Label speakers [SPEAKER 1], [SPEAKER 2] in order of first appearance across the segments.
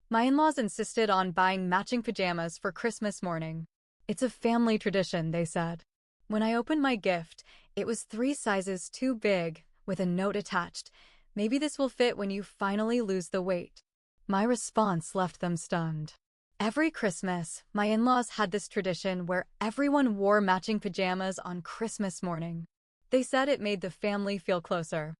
[SPEAKER 1] My in-laws insisted on buying matching pajamas for Christmas morning. It's a family tradition, they said. When I opened my gift, it was 3 sizes too big, with a note attached. Maybe this will fit when you finally lose the weight. My response left them stunned. Every Christmas, my in-laws had this tradition where everyone wore matching pajamas on Christmas morning. They said it made the family feel closer.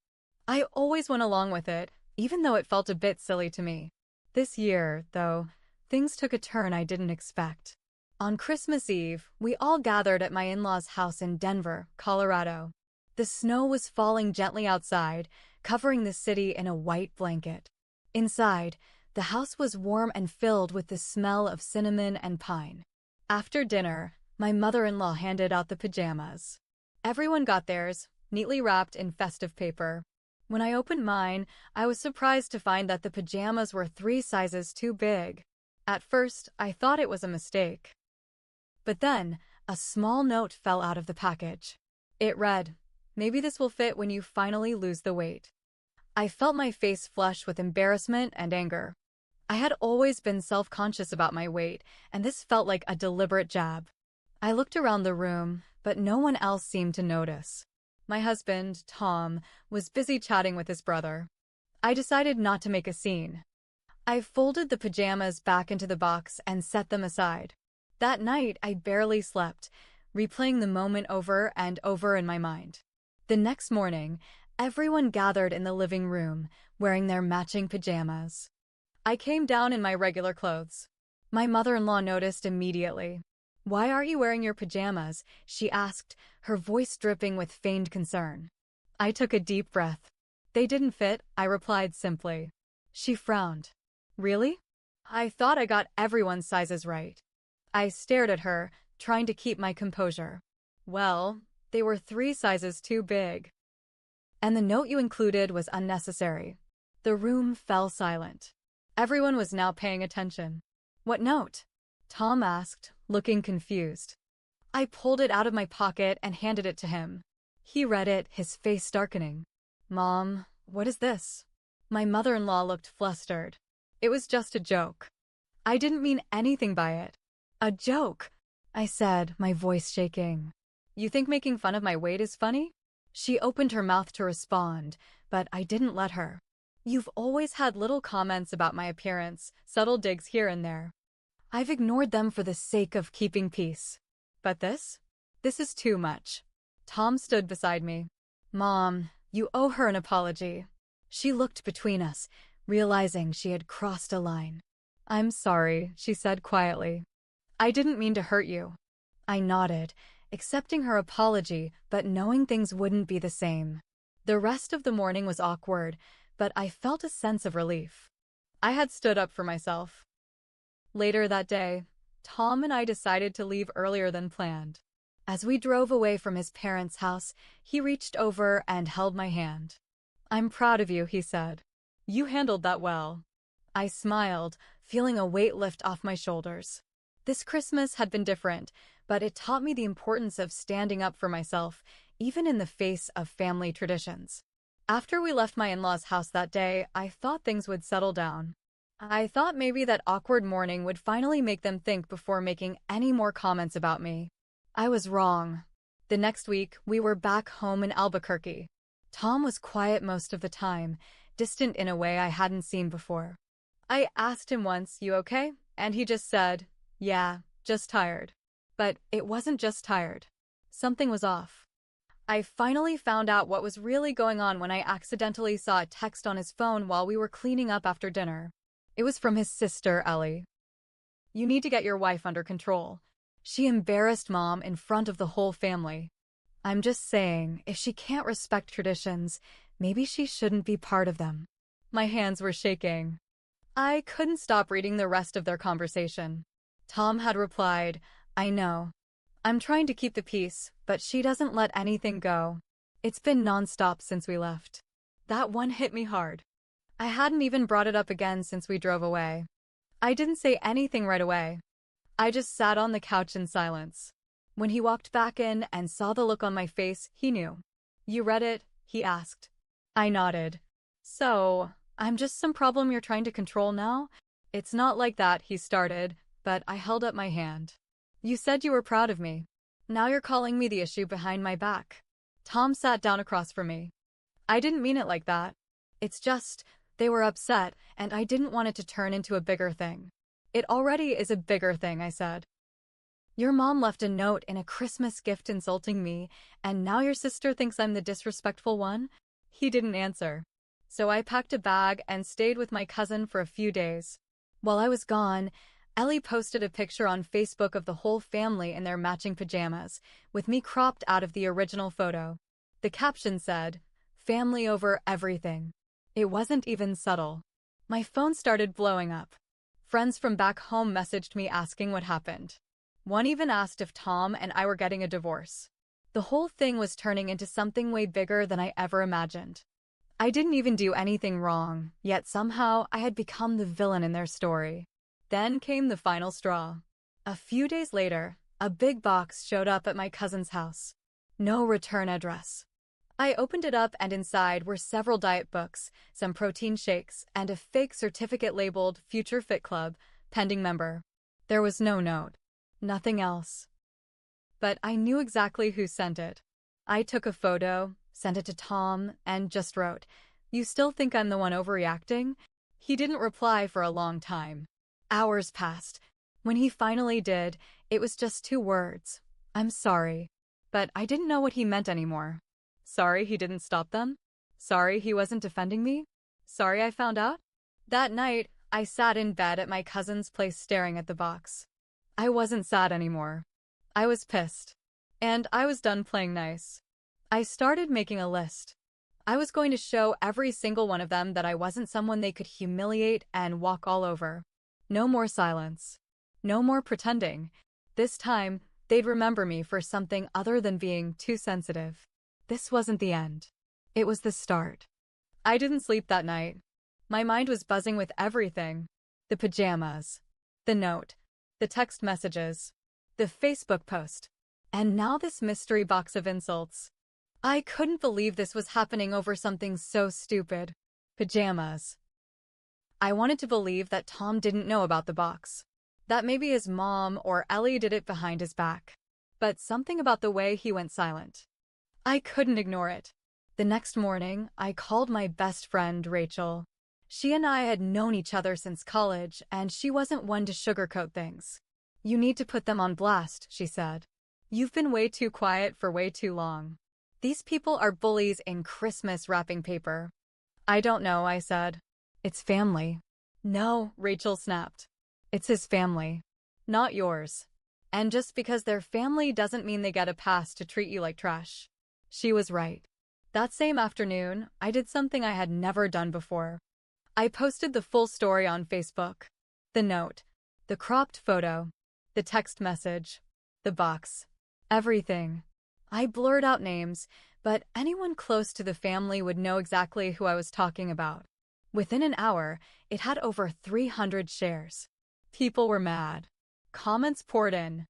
[SPEAKER 1] I always went along with it, even though it felt a bit silly to me. This year, though, things took a turn I didn't expect. On Christmas Eve, we all gathered at my in-laws' house in Denver, Colorado. The snow was falling gently outside, covering the city in a white blanket. Inside, the house was warm and filled with the smell of cinnamon and pine. After dinner, my mother-in-law handed out the pajamas. Everyone got theirs, neatly wrapped in festive paper. When I opened mine, I was surprised to find that the pajamas were 3 sizes too big. At first, I thought it was a mistake. But then, a small note fell out of the package. It read, "Maybe this will fit when you finally lose the weight." I felt my face flush with embarrassment and anger. I had always been self-conscious about my weight, and this felt like a deliberate jab. I looked around the room, but no one else seemed to notice. My husband, Tom, was busy chatting with his brother. I decided not to make a scene. I folded the pajamas back into the box and set them aside. That night, I barely slept, replaying the moment over and over in my mind. The next morning, everyone gathered in the living room, wearing their matching pajamas. I came down in my regular clothes. My mother-in-law noticed immediately. "Why aren't you wearing your pajamas?" she asked, her voice dripping with feigned concern. I took a deep breath. "They didn't fit," I replied simply. She frowned. "Really? I thought I got everyone's sizes right." I stared at her, trying to keep my composure. "Well, they were 3 sizes too big. And the note you included was unnecessary." The room fell silent. Everyone was now paying attention. "What note?" Tom asked, looking confused. I pulled it out of my pocket and handed it to him. He read it, his face darkening. "Mom, what is this?" My mother-in-law looked flustered. "It was just a joke. I didn't mean anything by it." "A joke?" I said, my voice shaking. "You think making fun of my weight is funny?" She opened her mouth to respond, but I didn't let her. "You've always had little comments about my appearance, subtle digs here and there. I've ignored them for the sake of keeping peace. But this? This is too much." Tom stood beside me. "Mom, you owe her an apology." She looked between us, realizing she had crossed a line. "I'm sorry," she said quietly. "I didn't mean to hurt you." I nodded, accepting her apology, but knowing things wouldn't be the same. The rest of the morning was awkward, but I felt a sense of relief. I had stood up for myself. Later that day, Tom and I decided to leave earlier than planned. As we drove away from his parents' house, he reached over and held my hand. "I'm proud of you," he said. "You handled that well." I smiled, feeling a weight lift off my shoulders. This Christmas had been different, but it taught me the importance of standing up for myself, even in the face of family traditions. After we left my in-laws' house that day, I thought things would settle down. I thought maybe that awkward morning would finally make them think before making any more comments about me. I was wrong. The next week, we were back home in Albuquerque. Tom was quiet most of the time, distant in a way I hadn't seen before. I asked him once, "You okay?" And he just said, "Yeah, just tired." But it wasn't just tired. Something was off. I finally found out what was really going on when I accidentally saw a text on his phone while we were cleaning up after dinner. It was from his sister, Ellie. "You need to get your wife under control. She embarrassed Mom in front of the whole family. I'm just saying, if she can't respect traditions, maybe she shouldn't be part of them." My hands were shaking. I couldn't stop reading the rest of their conversation. Tom had replied, "I know. I'm trying to keep the peace, but she doesn't let anything go. It's been nonstop since we left." That one hit me hard. I hadn't even brought it up again since we drove away. I didn't say anything right away. I just sat on the couch in silence. When he walked back in and saw the look on my face, he knew. "You read it?" he asked. I nodded. "So, I'm just some problem you're trying to control now? It's not like that, he started, but I held up my hand. You said you were proud of me. Now you're calling me the issue behind my back. Tom sat down across from me. I didn't mean it like that. It's just, they were upset, and I didn't want it to turn into a bigger thing. It already is a bigger thing, I said. Your mom left a note in a Christmas gift insulting me, and now your sister thinks I'm the disrespectful one? He didn't answer. So I packed a bag and stayed with my cousin for a few days. While I was gone, Ellie posted a picture on Facebook of the whole family in their matching pajamas, with me cropped out of the original photo. The caption said, "Family over everything." It wasn't even subtle. My phone started blowing up. Friends from back home messaged me asking what happened. One even asked if Tom and I were getting a divorce. The whole thing was turning into something way bigger than I ever imagined. I didn't even do anything wrong, yet somehow I had become the villain in their story. Then came the final straw. A few days later, a big box showed up at my cousin's house. No return address. I opened it up and inside were several diet books, some protein shakes, and a fake certificate labeled Future Fit Club, pending member. There was no note. Nothing else. But I knew exactly who sent it. I took a photo, sent it to Tom, and just wrote, "You still think I'm the one overreacting?" He didn't reply for a long time. Hours passed. When he finally did, it was just 2 words. "I'm sorry." But I didn't know what he meant anymore. Sorry he didn't stop them? Sorry he wasn't defending me? Sorry I found out? That night, I sat in bed at my cousin's place staring at the box. I wasn't sad anymore. I was pissed. And I was done playing nice. I started making a list. I was going to show every single one of them that I wasn't someone they could humiliate and walk all over. No more silence. No more pretending. This time, they'd remember me for something other than being too sensitive. This wasn't the end. It was the start. I didn't sleep that night. My mind was buzzing with everything. The pajamas. The note. The text messages. The Facebook post. And now this mystery box of insults. I couldn't believe this was happening over something so stupid. Pajamas. I wanted to believe that Tom didn't know about the box. That maybe his mom or Ellie did it behind his back. But something about the way he went silent. I couldn't ignore it. The next morning, I called my best friend, Rachel. She and I had known each other since college, and she wasn't one to sugarcoat things. "You need to put them on blast," she said. "You've been way too quiet for way too long. These people are bullies in Christmas wrapping paper." "I don't know," I said. "It's family." "No," Rachel snapped. "It's his family. Not yours. And just because they're family doesn't mean they get a pass to treat you like trash." She was right. That same afternoon, I did something I had never done before. I posted the full story on Facebook. The note, the cropped photo, the text message, the box, everything. I blurred out names, but anyone close to the family would know exactly who I was talking about. Within an hour, it had over 300 shares. People were mad. Comments poured in.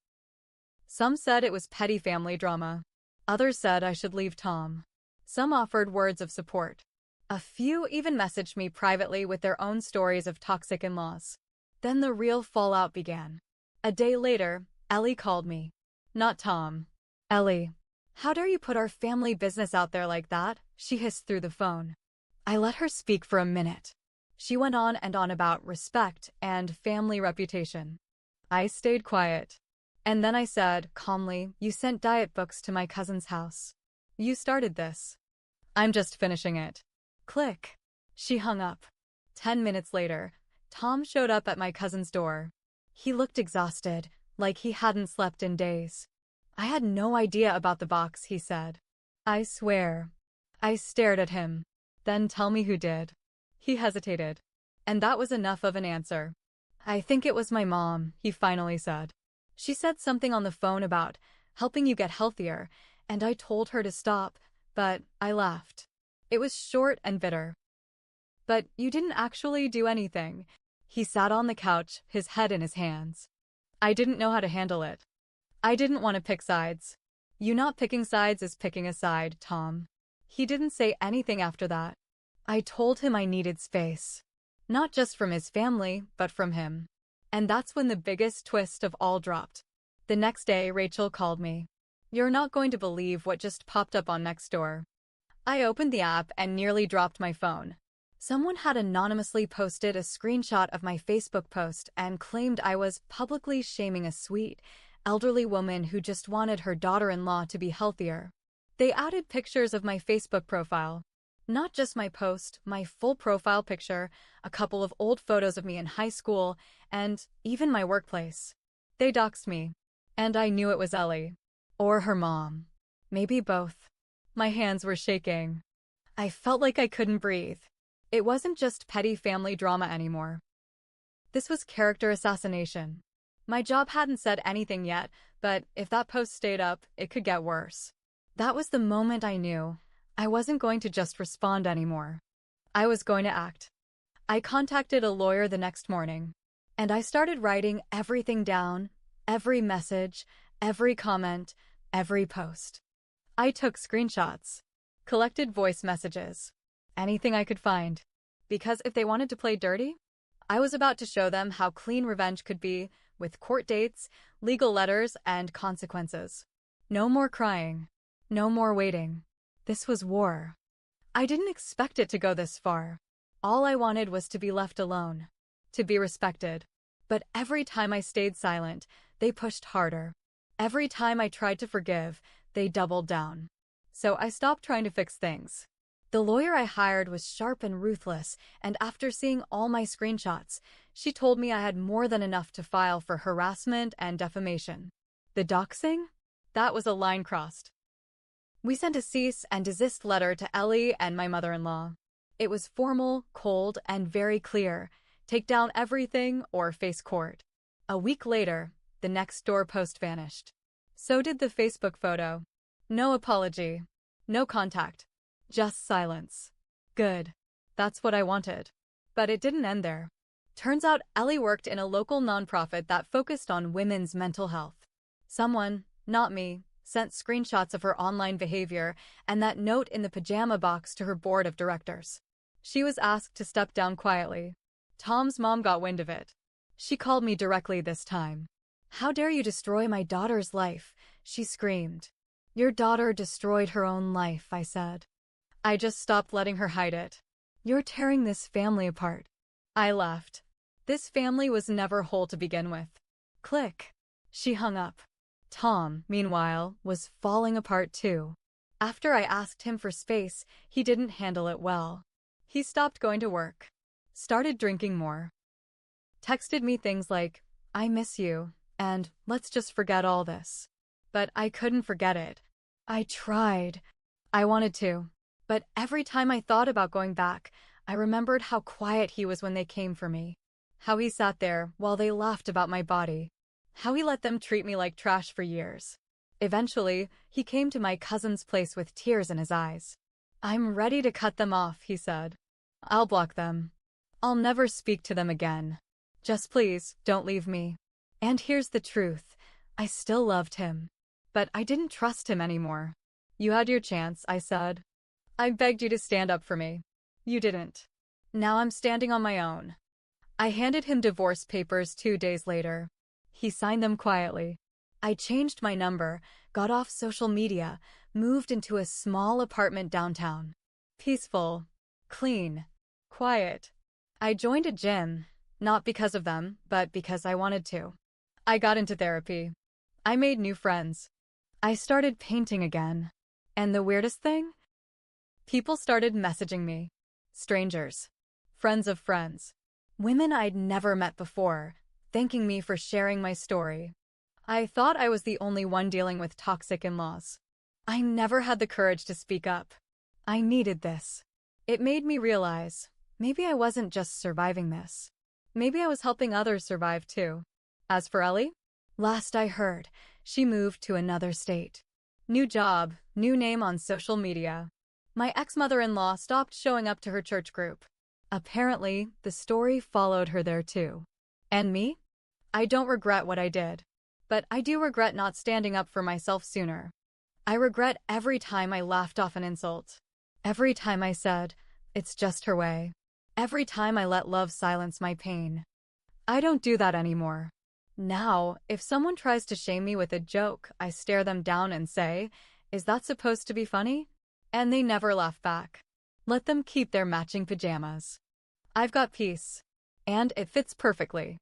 [SPEAKER 1] Some said it was petty family drama. Others said I should leave Tom. Some offered words of support. A few even messaged me privately with their own stories of toxic in-laws. Then the real fallout began. A day later, Ellie called me. Not Tom. "Ellie, how dare you put our family business out there like that?" she hissed through the phone. I let her speak for a minute. She went on and on about respect and family reputation. I stayed quiet. And then I said, calmly, "You sent diet books to my cousin's house. You started this. I'm just finishing it." Click. She hung up. 10 minutes later, Tom showed up at my cousin's door. He looked exhausted, like he hadn't slept in days. "I had no idea about the box," he said. "I swear." I stared at him. "Then tell me who did." He hesitated. And that was enough of an answer. "I think it was my mom," he finally said. "She said something on the phone about helping you get healthier, and I told her to stop, but I laughed." It was short and bitter. "But you didn't actually do anything." He sat on the couch, his head in his hands. I didn't know how to handle it. I didn't want to pick sides. "You not picking sides is picking a side, Tom." He didn't say anything after that. I told him I needed space. Not just from his family, but from him. And that's when the biggest twist of all dropped. The next day, Rachel called me. "You're not going to believe what just popped up on Nextdoor." I opened the app and nearly dropped my phone. Someone had anonymously posted a screenshot of my Facebook post and claimed I was publicly shaming a sweet, elderly woman who just wanted her daughter-in-law to be healthier. They added pictures of my Facebook profile. Not just my post, my full profile picture, a couple of old photos of me in high school, and even my workplace. They doxed me. And I knew it was Ellie. Or her mom. Maybe both. My hands were shaking. I felt like I couldn't breathe. It wasn't just petty family drama anymore. This was character assassination. My job hadn't said anything yet, but if that post stayed up, it could get worse. That was the moment I knew. I wasn't going to just respond anymore. I was going to act. I contacted a lawyer the next morning, and I started writing everything down, every message, every comment, every post. I took screenshots, collected voice messages, anything I could find. Because if they wanted to play dirty, I was about to show them how clean revenge could be, with court dates, legal letters, and consequences. No more crying. No more waiting. This was war. I didn't expect it to go this far. All I wanted was to be left alone, to be respected. But every time I stayed silent, they pushed harder. Every time I tried to forgive, they doubled down. So I stopped trying to fix things. The lawyer I hired was sharp and ruthless, and after seeing all my screenshots, she told me I had more than enough to file for harassment and defamation. The doxing? That was a line crossed. We sent a cease and desist letter to Ellie and my mother-in-law. It was formal, cold, and very clear. Take down everything or face court. A week later, the Nextdoor post vanished. So did the Facebook photo. No apology. No contact. Just silence. Good. That's what I wanted. But it didn't end there. Turns out Ellie worked in a local nonprofit that focused on women's mental health. Someone, not me, sent screenshots of her online behavior and that note in the pajama box to her board of directors. She was asked to step down quietly. Tom's mom got wind of it. She called me directly this time. "How dare you destroy my daughter's life?" she screamed. "Your daughter destroyed her own life," I said. I just stopped letting her hide it. "You're tearing this family apart." I laughed. This family was never whole to begin with. Click. She hung up. Tom, meanwhile, was falling apart too. After I asked him for space, he didn't handle it well. He stopped going to work. Started drinking more. Texted me things like, "I miss you," and "let's just forget all this." But I couldn't forget it. I tried. I wanted to. But every time I thought about going back, I remembered how quiet he was when they came for me. How he sat there while they laughed about my body. How he let them treat me like trash for years. Eventually, he came to my cousin's place with tears in his eyes. "I'm ready to cut them off," he said. "I'll block them. I'll never speak to them again. Just please, don't leave me." And here's the truth. I still loved him. But I didn't trust him anymore. "You had your chance," I said. "I begged you to stand up for me. You didn't. Now I'm standing on my own." I handed him divorce papers 2 days later. He signed them quietly. I changed my number, got off social media, moved into a small apartment downtown. Peaceful, clean, quiet. I joined a gym, not because of them, but because I wanted to. I got into therapy. I made new friends. I started painting again. And the weirdest thing? People started messaging me. Strangers. Friends of friends. Women I'd never met before, thanking me for sharing my story. I thought I was the only one dealing with toxic in-laws. I never had the courage to speak up. I needed this. It made me realize, maybe I wasn't just surviving this. Maybe I was helping others survive too. As for Ellie, last I heard, she moved to another state. New job, new name on social media. My ex-mother-in-law stopped showing up to her church group. Apparently, the story followed her there too. And me? I don't regret what I did. But I do regret not standing up for myself sooner. I regret every time I laughed off an insult. Every time I said, "It's just her way." Every time I let love silence my pain. I don't do that anymore. Now, if someone tries to shame me with a joke, I stare them down and say, "Is that supposed to be funny?" And they never laugh back. Let them keep their matching pajamas. I've got peace. And it fits perfectly.